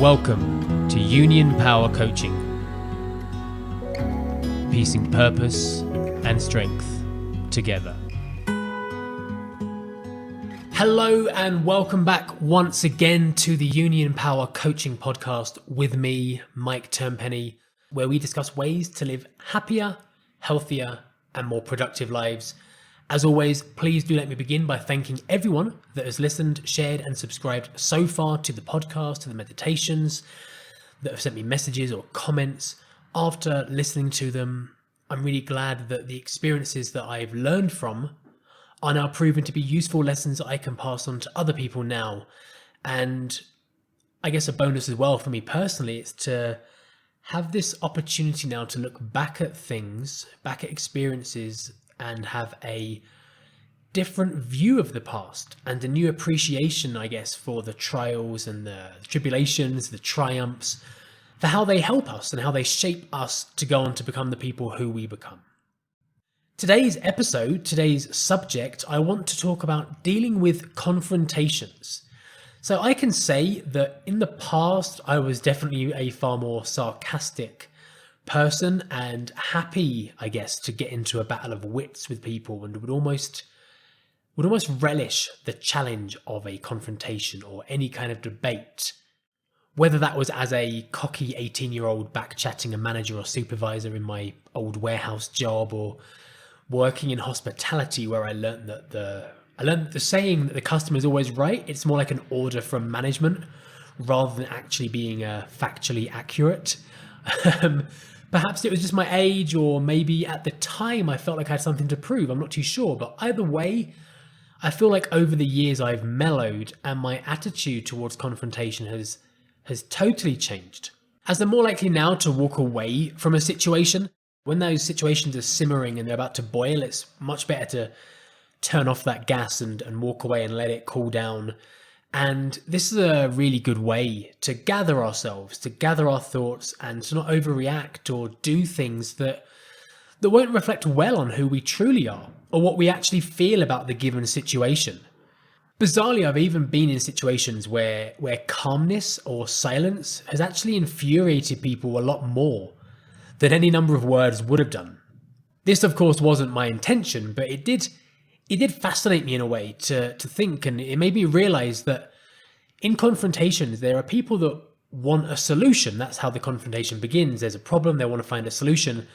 Welcome to Union Power Coaching, piecing purpose and strength together. Hello and welcome back once again to the Union Power Coaching podcast with me, Mike Turnpenny, where we discuss ways to live happier, healthier, and more productive lives. As always, please do let me begin by thanking everyone that has listened, shared, and subscribed so far to the podcast, to the meditations, that have sent me messages or comments after listening to them. I'm really glad that the experiences that I've learned from are now proven to be useful lessons that I can pass on to other people now. And I guess a bonus as well for me personally, it's to have this opportunity now to look back at things, back at experiences, and have a different view of the past and a new appreciation, I guess, for the trials and the tribulations, the triumphs, for how they help us and how they shape us to go on to become the people who we become. Today's episode, today's subject, I want to talk about dealing with confrontations. So I can say that in the past, I was definitely a far more sarcastic person and happy, I guess, to get into a battle of wits with people, and would almost relish the challenge of a confrontation or any kind of debate, whether that was as a cocky 18-year-old back-chatting a manager or supervisor in my old warehouse job, or working in hospitality where I learned that the saying that the customer is always right, it's more like an order from management rather than actually being factually accurate. Perhaps it was just my age, or maybe at the time I felt like I had something to prove. I'm not too sure. But either way, I feel like over the years I've mellowed and my attitude towards confrontation has totally changed. As I'm more likely now to walk away from a situation, when those situations are simmering and they're about to boil, it's much better to turn off that gas and walk away and let it cool down. And this is a really good way to gather ourselves, to gather our thoughts, and to not overreact or do things that won't reflect well on who we truly are or what we actually feel about the given situation. Bizarrely, I've even been in situations where calmness or silence has actually infuriated people a lot more than any number of words would have done. This, of course, wasn't my intention, but it did fascinate me in a way to think, and it made me realize that in confrontations, there are people that want a solution. That's how the confrontation begins. There's a problem, they want to find a solution.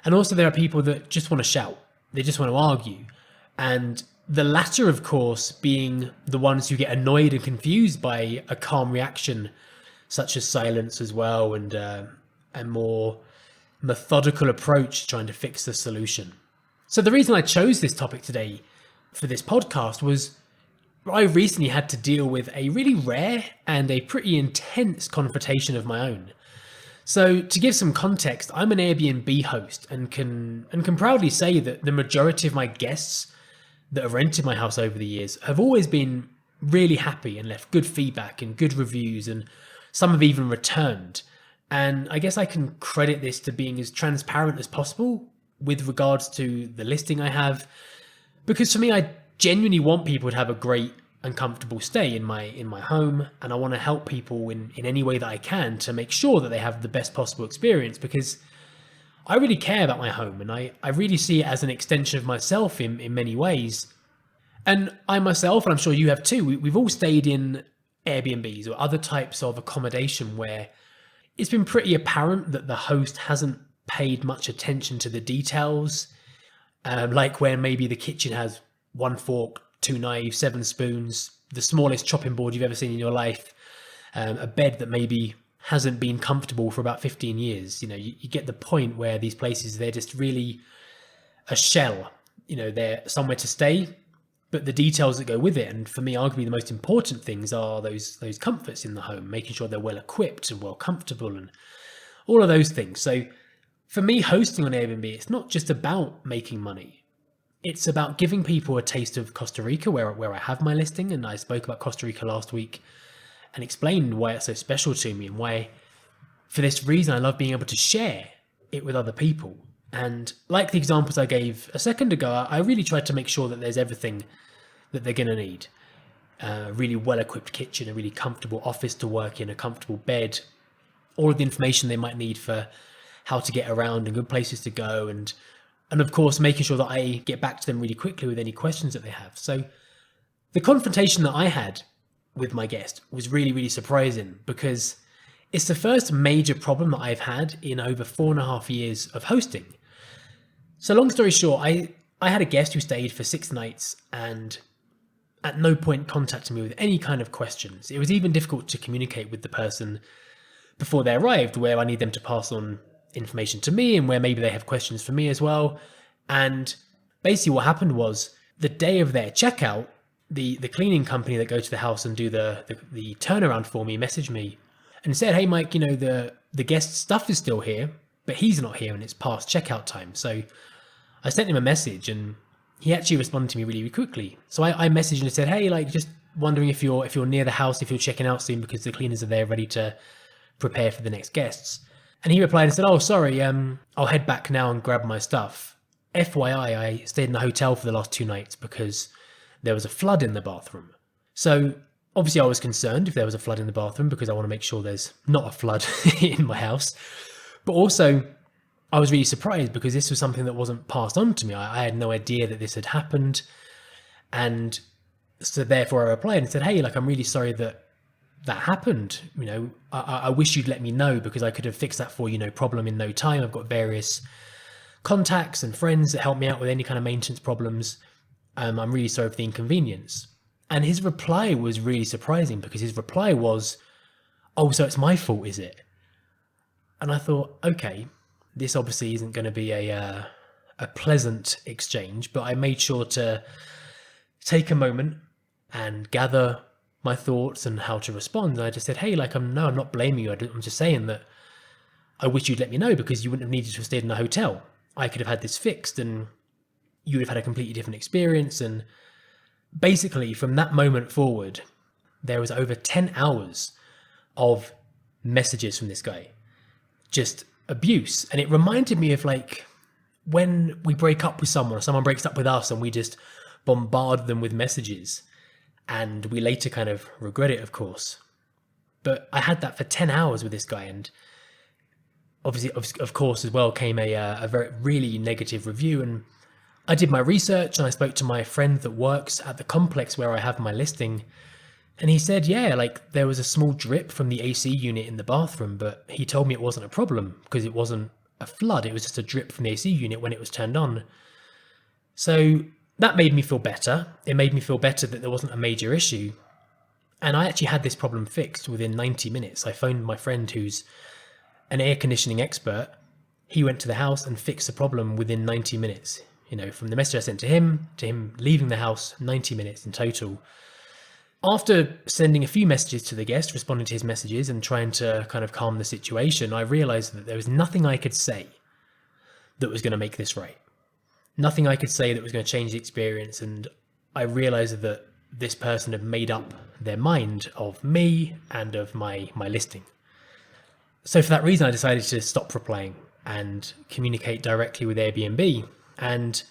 And also there are people that just want to shout. They just want to argue. And the latter, of course, being the ones who get annoyed and confused by a calm reaction, such as silence as well, and a more methodical approach to trying to fix the solution. So the reason I chose this topic today for this podcast was I recently had to deal with a really rare and a pretty intense confrontation of my own. So to give some context, I'm an Airbnb host and can proudly say that the majority of my guests that have rented my house over the years have always been really happy and left good feedback and good reviews, and some have even returned. And I guess I can credit this to being as transparent as possible with regards to the listing I have, because for me, I genuinely want people to have a great and comfortable stay in my home, and I want to help people in any way that I can to make sure that they have the best possible experience, because I really care about my home, and I really see it as an extension of myself in many ways. And I myself, and I'm sure you have too, we've all stayed in Airbnbs or other types of accommodation where it's been pretty apparent that the host hasn't paid much attention to the details, like where maybe the kitchen has 1 fork, 2 knives, 7 spoons, the smallest chopping board you've ever seen in your life, a bed that maybe hasn't been comfortable for about 15 years. You know, you get the point where these places, they're just really a shell. You know, they're somewhere to stay, but the details that go with it, and for me, arguably the most important things are those comforts in the home, making sure they're well equipped and well comfortable and all of those things. So for me, hosting on Airbnb, it's not just about making money. It's about giving people a taste of Costa Rica, where I have my listing. And I spoke about Costa Rica last week and explained why it's so special to me, and why, for this reason, I love being able to share it with other people. And like the examples I gave a second ago, I really tried to make sure that there's everything that they're going to need. a really well-equipped kitchen, a really comfortable office to work in, a comfortable bed, all of the information they might need for how to get around and good places to go, and of course making sure that I get back to them really quickly with any questions that they have. So the confrontation that I had with my guest was really, really surprising, because it's the first major problem that I've had in over 4.5 years of hosting. So long story short, I had a guest who stayed for 6 nights and at no point contacted me with any kind of questions. It was even difficult to communicate with the person before they arrived, where I need them to pass on information to me and where maybe they have questions for me as well. And basically what happened was, the day of their checkout, the cleaning company that go to the house and do the turnaround for me messaged me and said, "Hey Mike, the guest's stuff is still here, but he's not here and it's past checkout time." So I sent him a message and he actually responded to me really, really quickly. So I messaged and said, "Hey, just wondering if you're near the house, if you're checking out soon, because the cleaners are there ready to prepare for the next guests." And he replied and said, "Oh, sorry, I'll head back now and grab my stuff. FYI, I stayed in the hotel for the last 2 nights because there was a flood in the bathroom." So obviously I was concerned if there was a flood in the bathroom, because I want to make sure there's not a flood in my house. But also I was really surprised because this was something that wasn't passed on to me. I had no idea that this had happened. And so therefore I replied and said, "Hey, I'm really sorry that happened. I wish you'd let me know, because I could have fixed that for you, no problem, in no time. I've got various contacts and friends that help me out with any kind of maintenance problems. I'm really sorry for the inconvenience." And his reply was really surprising, because his reply was, "Oh, so it's my fault, is it?" And I thought, okay, this obviously isn't going to be a pleasant exchange, but I made sure to take a moment and gather my thoughts and how to respond. And I just said, "Hey, I'm not blaming you. I'm just saying that I wish you'd let me know, because you wouldn't have needed to have stayed in a hotel. I could have had this fixed and you would have had a completely different experience." And basically from that moment forward, there was over 10 hours of messages from this guy, just abuse. And it reminded me of when we break up with someone, or someone breaks up with us, and we just bombard them with messages and we later kind of regret it, of course. But I had that for 10 hours with this guy, and obviously, of course, as well came a very really negative review. And I did my research and I spoke to my friend that works at the complex where I have my listing, and he said, yeah, there was a small drip from the AC unit in the bathroom, but he told me it wasn't a problem because it wasn't a flood. It was just a drip from the AC unit when it was turned on. So that made me feel better. It made me feel better that there wasn't a major issue. And I actually had this problem fixed within 90 minutes. I phoned my friend who's an air conditioning expert. He went to the house and fixed the problem within 90 minutes. From the message I sent to him leaving the house, 90 minutes in total. After sending a few messages to the guest, responding to his messages and trying to kind of calm the situation, I realized that there was nothing I could say that was going to make this right. Nothing I could say that was going to change the experience. And I realized that this person had made up their mind of me and of my listing. So for that reason, I decided to stop replying and communicate directly with Airbnb. And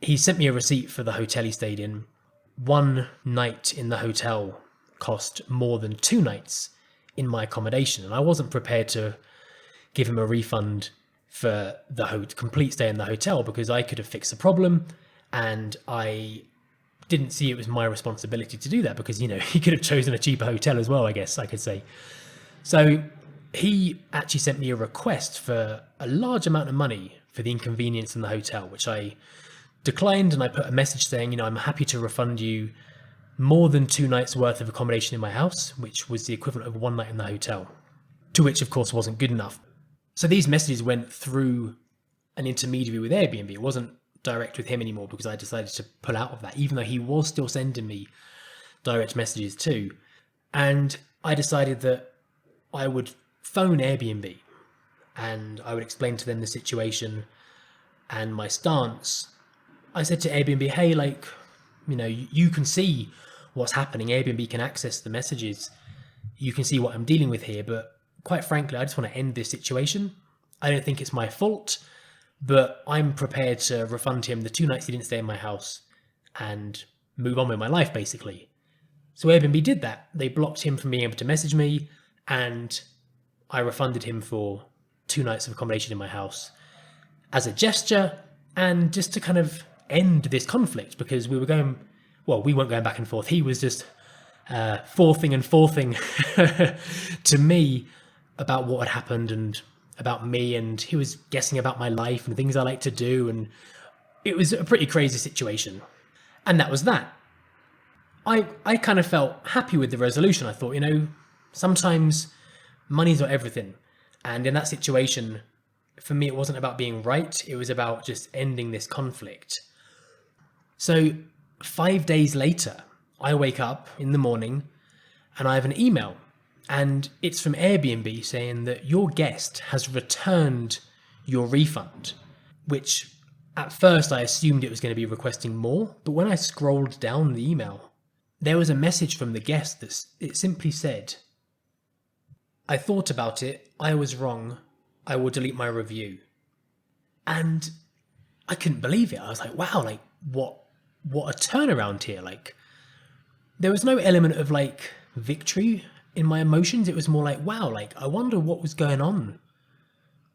he sent me a receipt for the hotel he stayed in. 1 night in the hotel cost more than 2 nights in my accommodation. And I wasn't prepared to give him a refund for the complete stay in the hotel, because I could have fixed the problem. And I didn't see it was my responsibility to do that, because, he could have chosen a cheaper hotel as well, I guess I could say. So he actually sent me a request for a large amount of money for the inconvenience in the hotel, which I declined. And I put a message saying, I'm happy to refund you more than 2 nights worth of accommodation in my house, which was the equivalent of 1 night in the hotel, to which of course wasn't good enough. So these messages went through an intermediary with Airbnb. It wasn't direct with him anymore, because I decided to pull out of that, even though he was still sending me direct messages too. And I decided that I would phone Airbnb and I would explain to them the situation and my stance. I said to Airbnb, hey, you can see what's happening. Airbnb can access the messages. You can see what I'm dealing with here. But quite frankly, I just want to end this situation. I don't think it's my fault, but I'm prepared to refund him the 2 nights he didn't stay in my house and move on with my life, basically. So Airbnb did that. They blocked him from being able to message me, and I refunded him for 2 nights of accommodation in my house as a gesture, and just to kind of end this conflict, because we weren't going back and forth. He was just forthing to me about what had happened and about me, and he was guessing about my life and things I like to do, and it was a pretty crazy situation. And that was that. I kind of felt happy with the resolution. I thought, sometimes money's not everything. And in that situation, for me, it wasn't about being right. It was about just ending this conflict. So 5 days later, I wake up in the morning and I have an email, and it's from Airbnb saying that your guest has returned your refund, which at first I assumed it was going to be requesting more. But when I scrolled down the email, there was a message from the guest that it simply said, "I thought about it. I was wrong. I will delete my review." And I couldn't believe it. I was like, wow, like what a turnaround here. Like, there was no element of like victory in my emotions. It was more like, wow, like I wonder what was going on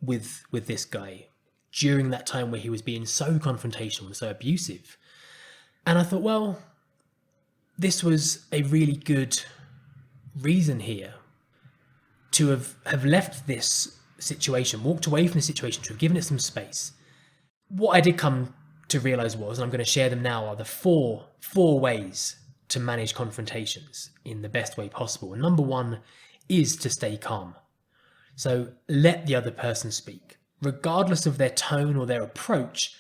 with this guy during that time where he was being so confrontational and so abusive. And I thought, well, this was a really good reason here to have left this situation, walked away from the situation, to have given it some space. What I did come to realize was, and I'm going to share them now, are the four ways to manage confrontations in the best way possible. And number one is to stay calm. So let the other person speak, regardless of their tone or their approach.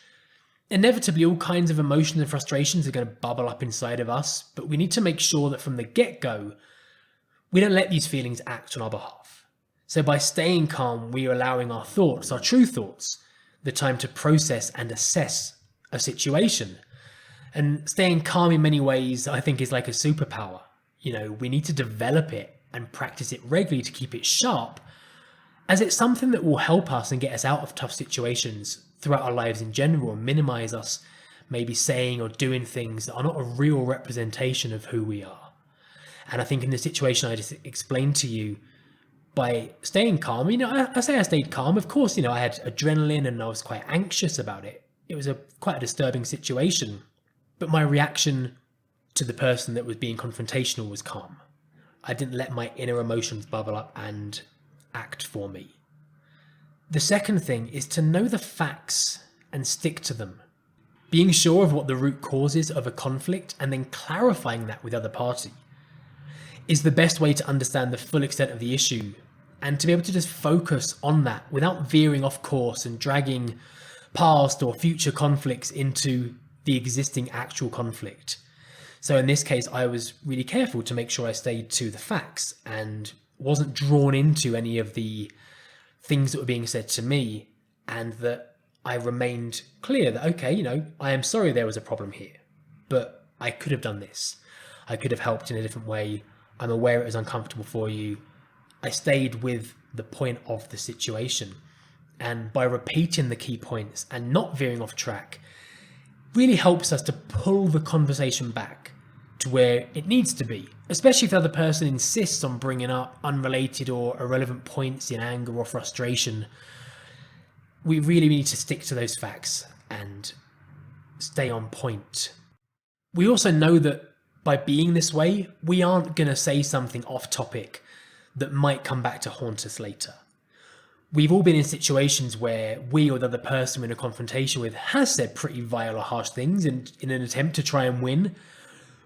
Inevitably, all kinds of emotions and frustrations are going to bubble up inside of us, but we need to make sure that from the get-go, we don't let these feelings act on our behalf. So by staying calm, we are allowing our thoughts, our true thoughts, the time to process and assess a situation. And staying calm in many ways, I think, is like a superpower. We need to develop it and practice it regularly to keep it sharp, as it's something that will help us and get us out of tough situations throughout our lives in general, and minimize us maybe saying or doing things that are not a real representation of who we are. And I think in the situation I just explained to you, by staying calm, I say I stayed calm. Of course, I had adrenaline and I was quite anxious about it. It was quite a disturbing situation, but my reaction to the person that was being confrontational was calm. I didn't let my inner emotions bubble up and act for me. The second thing is to know the facts and stick to them. Being sure of what the root cause is of a conflict and then clarifying that with the other party is the best way to understand the full extent of the issue, and to be able to just focus on that without veering off course and dragging past or future conflicts into the existing actual conflict. So in this case, I was really careful to make sure I stayed to the facts and wasn't drawn into any of the things that were being said to me, and that I remained clear that, okay, I am sorry there was a problem here, but I could have done this. I could have helped in a different way. I'm aware it was uncomfortable for you. I stayed with the point of the situation. And by repeating the key points and not veering off track, really helps us to pull the conversation back to where it needs to be, especially if the other person insists on bringing up unrelated or irrelevant points in anger or frustration. We really need to stick to those facts and stay on point. We also know that by being this way, we aren't going to say something off topic that might come back to haunt us later. We've all been in situations where we or the other person we're in a confrontation with has said pretty vile or harsh things in an attempt to try and win.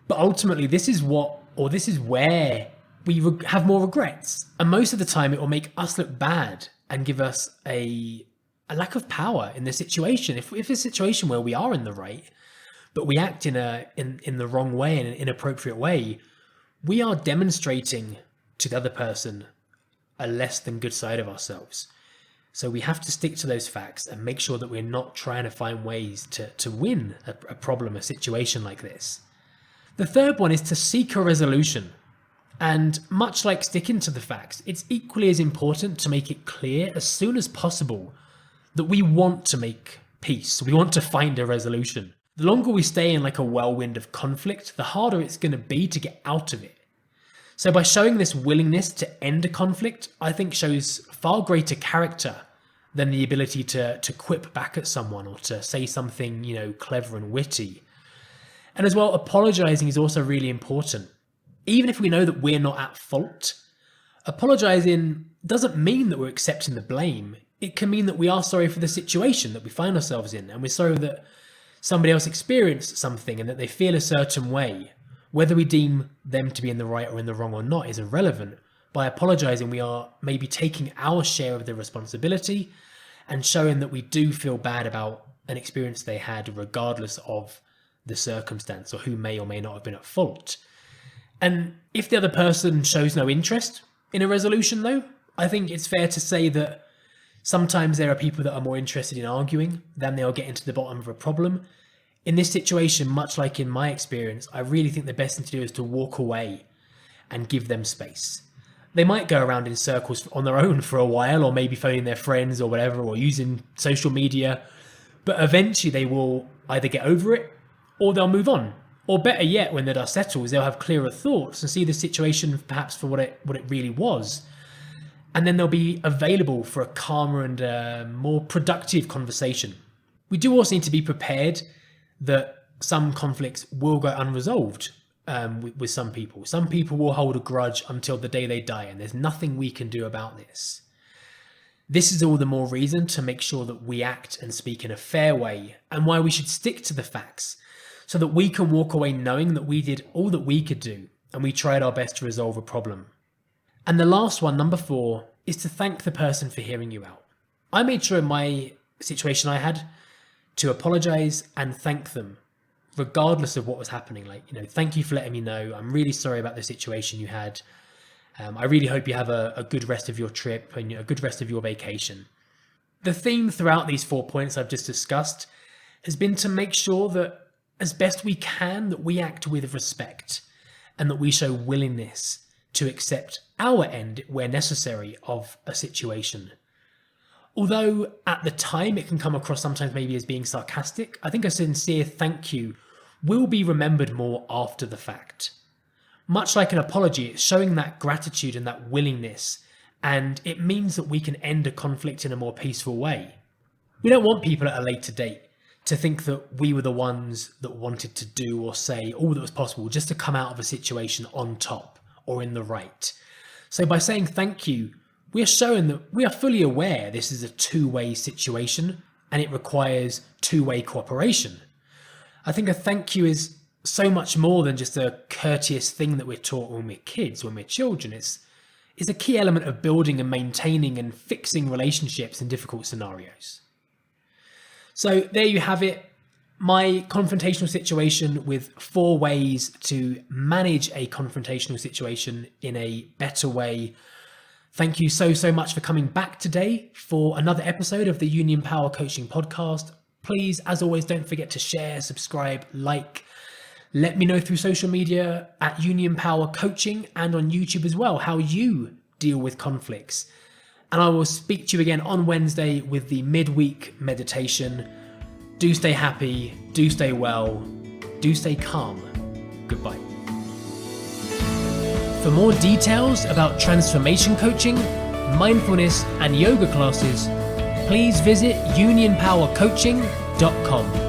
But ultimately, this is where we have more regrets. And most of the time, it will make us look bad and give us a lack of power in the situation. If it's a situation where we are in the right, but we act in the wrong way, in an inappropriate way, we are demonstrating to the other person a less than good side of ourselves. So we have to stick to those facts and make sure that we're not trying to find ways to win a problem, a situation like this. The third one is to seek a resolution. And much like sticking to the facts, it's equally as important to make it clear as soon as possible that we want to make peace. We want to find a resolution. the longer we stay in like a whirlwind of conflict, the harder it's going to be to get out of it. So by showing this willingness to end a conflict, I think shows far greater character than the ability to quip back at someone or to say something, clever and witty. And as well, apologizing is also really important. Even if we know that we're not at fault, apologizing doesn't mean that we're accepting the blame. It can mean that we are sorry for the situation that we find ourselves in, and we're sorry that somebody else experienced something and that they feel a certain way. Whether we deem them to be in the right or in the wrong or not is irrelevant. By apologizing, we are maybe taking our share of the responsibility and showing that we do feel bad about an experience they had, regardless of the circumstance or who may or may not have been at fault. And if the other person shows no interest in a resolution, though, I think it's fair to say that sometimes there are people that are more interested in arguing than they are getting to the bottom of a problem. In this situation, much like in my experience, I really think the best thing to do is to walk away and give them space. They might go around in circles on their own for a while, or maybe phoning their friends or whatever, or using social media, but eventually they will either get over it or they'll move on. Or better yet, when the dust settles, they'll have clearer thoughts and see the situation perhaps for what it really was. And then they'll be available for a calmer and more productive conversation. We do also need to be prepared that some conflicts will go unresolved with some people. Some people will hold a grudge until the day they die, and there's nothing we can do about this. This is all the more reason to make sure that we act and speak in a fair way, and why we should stick to the facts, so that we can walk away knowing that we did all that we could do, and we tried our best to resolve a problem. And the last one, number 4, is to thank the person for hearing you out. I made sure in my situation I had to apologize and thank them, regardless of what was happening. Thank you for letting me know. I'm really sorry about the situation you had. I really hope you have a good rest of your trip and a good rest of your vacation. The theme throughout these 4 points I've just discussed has been to make sure that as best we can, that we act with respect and that we show willingness to accept our end where necessary of a situation. Although at the time it can come across sometimes maybe as being sarcastic, I think a sincere thank you will be remembered more after the fact. Much like an apology, it's showing that gratitude and that willingness, and it means that we can end a conflict in a more peaceful way. We don't want people at a later date to think that we were the ones that wanted to do or say all that was possible just to come out of a situation on top or in the right. So by saying thank you, we are showing that we are fully aware this is a two-way situation and it requires two-way cooperation. I think a thank you is so much more than just a courteous thing that we're taught when we're kids, when we're children. It's a key element of building and maintaining and fixing relationships in difficult scenarios. So there you have it, my confrontational situation with 4 ways to manage a confrontational situation in a better way. Thank you so much for coming back today for another episode of the Union Power Coaching Podcast. Please, as always, don't forget to share, subscribe, like. Let me know through social media at Union Power Coaching and on YouTube as well how you deal with conflicts. And I will speak to you again on Wednesday with the midweek meditation. Do stay happy, do stay well, do stay calm. Goodbye. For more details about transformation coaching, mindfulness, and yoga classes, please visit unionpowercoaching.com.